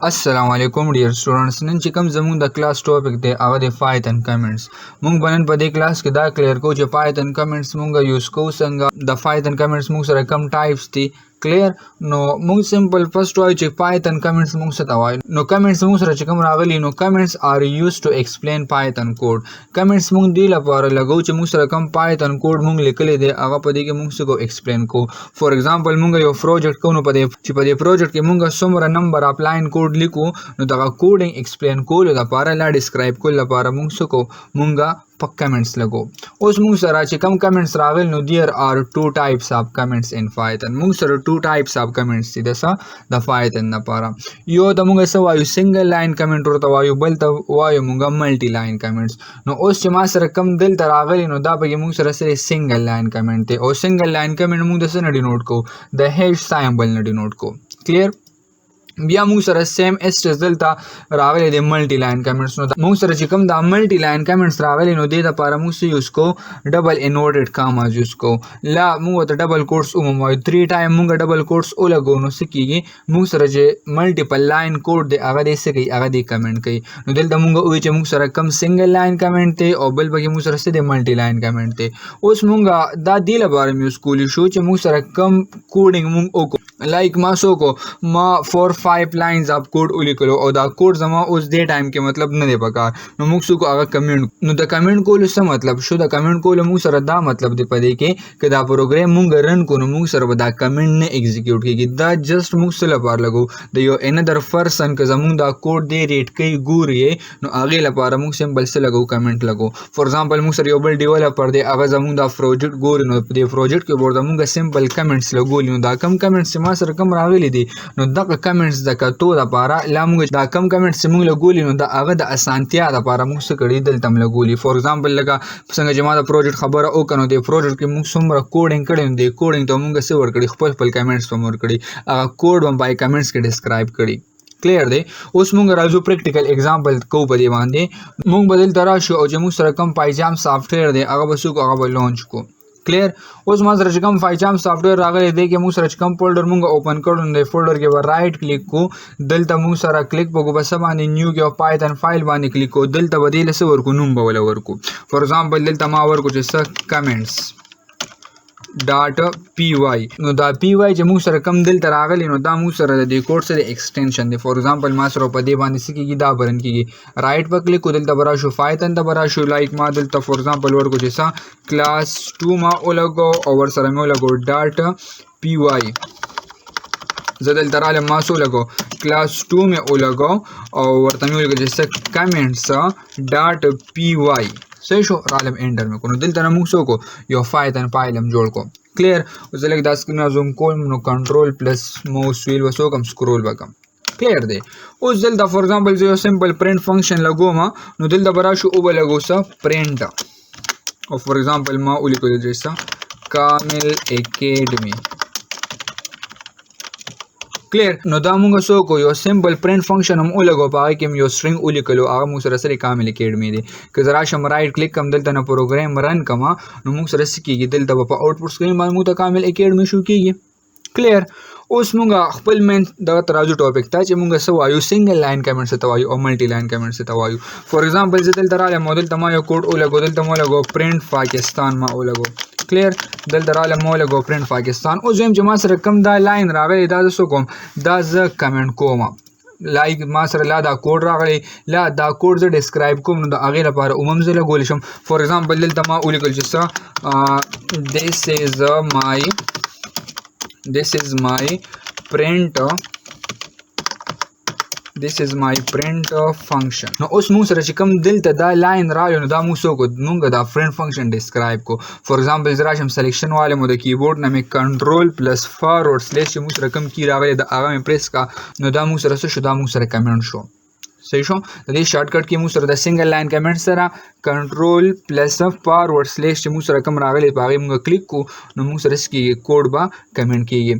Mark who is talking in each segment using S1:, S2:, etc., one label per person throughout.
S1: अस्सलाम वालेकुम dear students. None چې کوم زموږ د کلاس ټاپک دی هغه د پایتن کمنټس. موږ بنن په دې کلاس کې دا کلیر کو چې پایتن کمنټس موږ یوز کوو څنګه. د پایتن کمنټس موږ سره کم ټایپس دي کلیر. نو موږ سمپل فرست وایو چې پایتن کمنټس موږ څه ته وایو. نو کمنټس موږ سره چې کوم راغلي نو کمنټس آر یوز ټو ایکسپلین پایتن کوډ. کمنټس موږ دی لپاره لګو چې موږ سره کم پایتن کوډ موږ لیکلی دی هغه په دې کې موږ څه کو ایکسپلین کو. فور ایگزامپل موږ یو پروجیکټ کوو نو په دې پروجیکټ کې موږ څومره نمبر اف لاین کوډ لیکو نو دغه کوډینګ ایکسپلین کولو لپاره لا ډسکرایب کولو لپاره موږ څه کو موږ په کمنټس لګو. اوس موږ سره چې کم کمنټس راغلي نو دیر آر ټو ټایپس اف کمنټس ان پایتن. موږ سره ټو ټایپس اف کمنټس دي د پایتن لپاره. یو ته موږ څه وایو سنگل لاین کمنټ ورته وایو، بل ته وایو موږ ملټي لاین کمنټس. نو اوس چې ما سره کم دلته راغلي نو دا پکې موږ سره سنگل لاین کمنټ دی او سنگل لاین کمنټ موږ د څه نه ډینوټ کوو د هیش سایمبل نه ډینوټ کوو. کلیر. بیا موږ سره سیم اسټس دلته راغلی دی ملټي لاین کمنټس. نو موږ سره چې کوم دا ملټي لاین کمنټس راغلی نو دې لپاره موږ څه یوز کوو ډبل انورټډ کاماز یوز کوو. لا موږ ورته ډبل کوټس ومومایو 3 ټایم موږ ډبل کوټس ولګو نو څه کېږي موږ سره چې ملټیپل لاین کوډ دی هغه دې څه کوي هغه دې کمنټ کوي. نو دلته موږ وایو چې موږ سره کم سنګل لاین کمنټ دی او بل پکې موږ سره څه دی ملټي لاین کمنټ دی. اوس موږ دا دې لپاره یوز کولی شو چې موږ سره کم کوډینګ موږ وکړو. لایک ما سو کو ما 4-5 لاینز اپ کوډ ولیکلو او دا کوډ زما اوس دې ټایم کې مطلب نه دی پکار نو موږ سو کو هغه کمنټ. نو د کمنټ کولو څه مطلب شو د کمنټ کولو موږ سره دا مطلب دی پدې کې چې دا پروګرام موږ رن کو نو موږ سره به دا کمنټ نه ایگزیکیوټ کیږي. دا جست موږ سره لپاره لګو د یو انذر پرسن که زموږ دا کوډ دی ریډ کوي ګوري نو هغه لپاره موږ سمبل څه لګو کمنټ لګو. فور ایگزامپل موږ سره یو بل ډیولپر دی هغه زموږ دا پروجیکټ ګوري نو په دې پروجیکټ کې ورته موږ سمبل کمنټس لګولې نو دا کم کمنټس ما سره کم راغلي دي نو دغه کمنټس د کتو لپاره لا موږ دا کم کمنټس موږ لګولې نو دا هغه د اسانتیا لپاره موږ څه کړی دلته هم لګولي. فور ایگزامپل لکه څنګه چې ما د پروجیکټ خبره وکړو د پروجیکټ کې موږ څومره کوډینګ کړی نو د کوډینګ ته موږ څه ورکړي خپل کمنټس هم ورکړي هغه کوډ هم بای کمنټس کې ډسکرایب کړي. کلیر دی. اوس موږ راځو پریکټیکل اگزامپل کو په دې باندې موږ بدل ترا شو او چې موږ سره کم پایجام سافټویر دی هغه بسو کو هغه لانچ کو. کلیر. اوس ما سره چې کوم پایجام سافټویر راغلی دی کې موږ سره چې کوم فولډر موږ اوپن کړو نو د فولډر کې به رائټ کلیک کو دلته موږ سره کلیک وکړو بس باندې نیو کې پایتن فایل باندې کلیک کو دلته بدیل څه ورکو نوم به ولا ورکو. فور ایگزامپل دلته ما ورکو چې څه کمنټس ډاټ پی وای. نو دا پی وای چې موږ سره کم دلته راغلی نو دا موږ سره د کوډ سره ایکسټنشن دی. فور ایگزامپل ما سره په دې باندې څه کېږي دا برن کېږي رائټ په کلیک کو دلته برا شو پایتن ته برا شو لایک ما دلته فور ایگزامپل ورکو چې څه کلاس 2 ما ولګو او ور سره مې ولګو ډاټ پی وای. زه دلته رالم ما څه ولګو کلاس 2 مې ولګو او ورته مې ولګو چې څه کمنټس ډاټ پی وای. صحیح شو رالم انټر مې کو نو دلته موږ څه کو یو پایتن فایل هم جوړ کو. کلیر. اوس لکه دا سکرین زوم کوم نو کنټرول پلس ماوس ویل وسو کم سکرول وکم. کلیر دی. اوس دلته فور ایگزامپل یو سمپل پرنٹ فنکشن لګوم نو دلته برا شو او لګو څه پرنٹ او فور ایگزامپل ما ولیکل چې څه کامل اکیډمي. کلیر. نو دا موږ څه کو یو سمپل پرنٹ فنکشن هم ولګو په هغه کې یو سټرینګ ولیکلو هغه موږ سره سره کامل اکیډمي دی. که زه راشم رائټ کلیک کوم دلته نه پروګرام رن کما نو موږ سره څه کېږي دلته په آوټپوټ سکرین باندې موږ ته کامل اکیډمي شو کېږي. کلیر. اوس موږ خپل مین دغه ترازو ټاپک ته چې موږ څه وایو سنگل لاین کمنټس ته وایو او ملټي لاین کمنټس ته وایو. فور ایگزامپل زه دلته رالم دلته ما یو کوډ ولګو دلته ما لګو پرنٹ پاکستان ما ولګو. کلیر. دلته رالم ما لګو پرنٹ پاکستان. اوس زم چې ما سره کم دا لاین راغلی دا زه څه کوم دا زه کمنټ کوم لایک ما سره لا دا کوډ راغلی لا دا کوډ زه ډسکرایب کوم نو د هغې لپاره عموم زه لګولی شم. فور ایگزامپل دلته ما ولیکل چې څه this is my print function. نو اوس موږ سره چې کوم دلته دا لاین راغلی نو دا موږ څه وکړو موږ دا پرنټ فنکشن ډسکرایب کو. فور ایگزامپل زه راشم سلیکشن والم د کیبورډ نه مې کنټرول پلس فارورډ سلیش چې موږ سره کوم کی راغلی د هغه مې پریس کا نو دا موږ سره څه شو دا موږ سره کمنټ شو. صحیح شو د دې شارټکټ کې موږ سره د سنگل لاین کمنټ سره کنټرول پلس فارورډ سلیش چې موږ سره کوم راغلی په هغې موږ کلیک کو نو موږ سره څه کېږي کوډ به کمنټ کېږي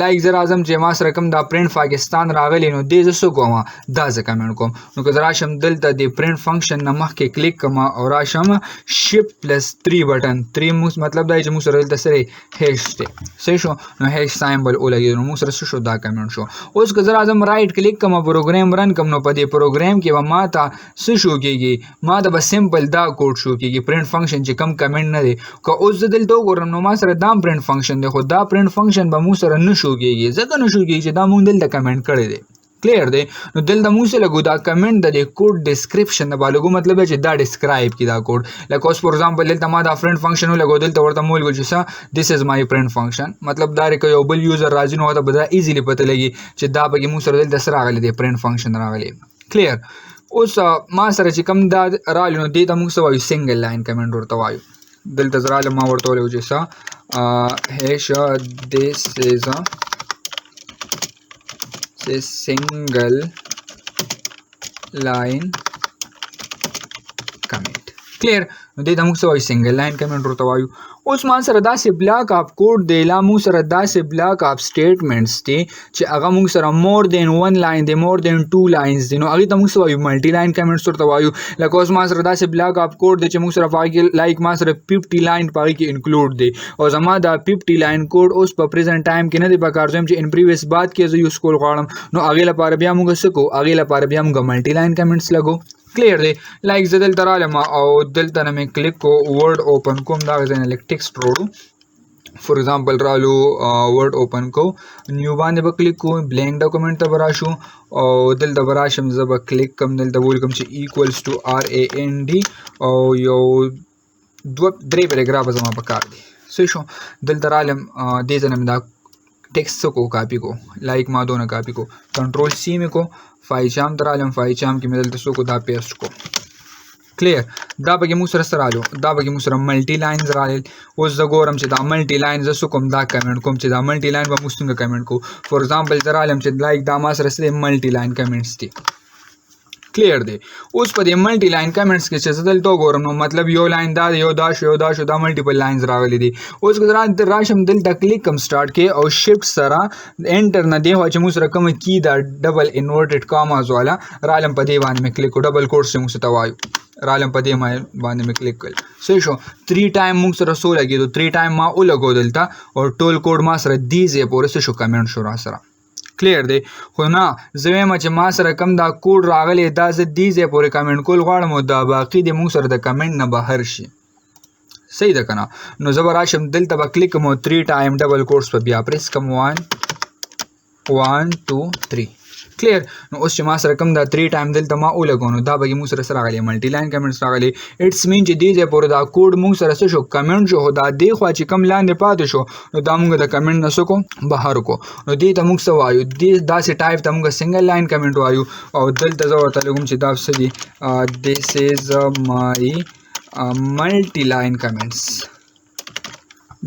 S1: لایک زه راځم چې ما سره کوم دا پرنټ پاکستان راغلی نو دې زه څه کوم دا زه کمنټ کوم نو که زه راشم دلته د پرنټ فنکشن نه مخکې کلیک کوم او راشم شفټ پلس 3 بټن 3 مطلب دا چې موږ سره دلته سره هیش دی صحیح شو نو هیش سایمبل ولګېد نو موږ سره څه شو دا کمنټ شو اوس که زه راځم رایټ کلیک کوم پروګرام رن کوم نو په دې پروګرام کې به ما ته څه شو کېږي ما ته به سمپل دا کوډ شو کېږي پرنټ فنکشن چې کم کمنټ نه دی که اوس زه دلته وګورم نو ما سره دا پرنټ فنکشن دی خو دا پرنټ فنکشن به موږ سره نه شو کېږي ځکه نه شو کېږي چې دا موږ دلته کمنټ کړی دی کلیر دی نو دلته موږ څه لګو دا کمنټ د دې کوډ ډسکرپشن نه به لګو مطلب چې دا ډسکرایب کړي دا کوډ لکه اوس فور ایگزامپل دلته ما دا فرنټ فنکشن ولګو دلته ورته مو ولګو چې څه دیس از مای فرنټ فنکشن مطلب دا که یو بل یوزر راځي نو ته به دا ایزیلی پته لګي چې دا پکې موږ سره دلته څه راغلی دی فرنټ فنکشن راغلی کلیر اوس ما سره چې کوم دا راغلی نو دې ته موږ څه وایو سنگل لاین کمنټ ورته وایو دلته زه راغلم ما ورته ولګو چې څه هیش دیس از a single line comment clear نو دې د موږ څه وایو سنگل لاین کمنټ ورته وایو اوس ما سره داسې بلاک اپ کوډ دی لا موږ سره داسې بلاک اپ سټیټمنټس دي چې هغه موږ سره مور دین ون لاین دی مور دین ټو لاینز دي نو هغې ته موږ څه وایو ملټي لاین کمنټس ورته وایو لکه اوس ما سره داسې بلاک اپ کوډ دی چې موږ سره په هغې کې لایک ما سره 50 لاین په هغې کې انکلوډ دی او زما دا 50 لاین کوډ اوس په پریزنټ ټایم کې نه دی پکار چې ان پریویس بعد کې زه یوز کول غواړم نو هغې لپاره بیا موږ څه کوو هغې لپاره بیا موږ ملټي لاین کمنټس لګو کلیر دی لایک زه دلته رالم او دلته نه مې کلیک کو ورډ اوپن کوم دا ځای نه لږ ټیکسټ راوړو فور ایگزامپل رالو ورډ اوپن کو نیو باندې به کلیک کو بلینک ډاکومنټ ته به راشو او دلته به راشم زه به کلیک کوم دلته به ولیکم چې ایکولس ټو RAND او یو 2-3 پیراګراف زما پکار دی صحیح شو دلته رالم دې ځای نه مې دا टेक्स्ट को कॉपी को लाइक मा दोनों कॉपी को कंट्रोल सी में को फाइचाम तरालम फाइचाम की मिलते सो को दा पेस्ट को क्लियर दा बगे मुसर सरालो दा बगे मुसर मल्टी लाइन्स राले उस जगोरम से दा मल्टी लाइन्स सो कोम दा कमेंट कोम से दा मल्टी लाइन बा मुस्तुंग कमेंट को फॉर एग्जांपल तरालम से लाइक दा मासर से मल्टी लाइन कमेंट्स थी क्लियर دی اوس په دې ملټي لاین کمنټس کې چې دلته وګورم نو مطلب یو لاین دا یو دا ملټیپل لاینز راغلي دي اوس که راشم دلته کلیک کوم سٹارټ کې او شفټ سره انټر نه دی هو چې موږ سره کوم کی دا ډبل انورټډ کاماز والا رالم په دې باندې مې کلیک کو ډبل کوټ سے موږ ته وایو رالم په دې باندې مې کلیک کړ صحیح شو 3 ټایم موږ سره سو لګېدو 3 ټایم ما ولګو دلته او ټول کوډ ما سره دې ځای پورې شو کمنټ شو را سره کلیر دی خو نه زه وایم چې ما سره کم دا کوډ راغلی دا زه دې ځای پورې کمنټ کول غواړم او دا باقي د موږ سره د کمنټ نه بهر شي صحیح ده که نه نو زه به راشم دلته به کلیک کوم 3 ټایم ډبل کوټس په بیا پریس کوم 1 2 3 کلیر نو اوس چې ما سره کوم دا 3 ټایم دلته ما ولګو نو دا به موږ سره سره راغلی ملټي لاین کمنټس راغلی اټس مین چې دې ځای پورې دا کوډ موږ سره څه شو کمنټ شو دا دې خوا چې کم لاندې پاتې شو نو دا موږ د کمنټ نه څه کو بهر کو نو دې ته موږ څه وایو داسې ټایپ ته موږ سنګل لاین کمنټ وایو او دلته زه ورته لیکم چې دا څه دي دیس از مای ملټي لاین کمنټس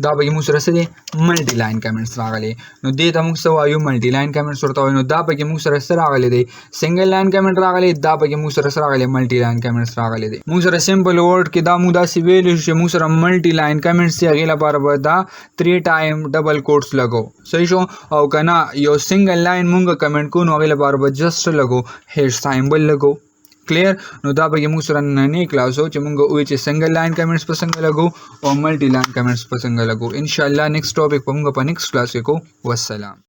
S1: دا به موږ سره څه دي ملټي لاین کمنټس راغلي نو دې ته موږ څه وایو ملټي لاین کمنټس ورته وایو نو دا به موږ سره څه راغلی دی سنګل لاین کمنټ راغلی دا به موږ سره څه راغلی ملټي لاین کمنټس راغلی دی موږ سره سمپل ورډ کې دا موږ داسې ویلو چې موږ سره ملټي لاین کمنټس دی هغې لپاره به دا 3 ټایم ډبل کوټس لګو صحیح شو او که نه یو سنګل لاین موږ کمنټ کوو نو هغې لپاره به جسټ لګو هیش سایمبل لګو کلیر نو دا به موږ سره نننې کلاسو چې موږ وایو چې سنګل لاین کمنټس په څنګه لګو او ملټي لاین کمنټس په څنګه لګو ان شاء الله نیکسټ ټاپک په موږ په نیکسټ کلاس کې کوو والسلام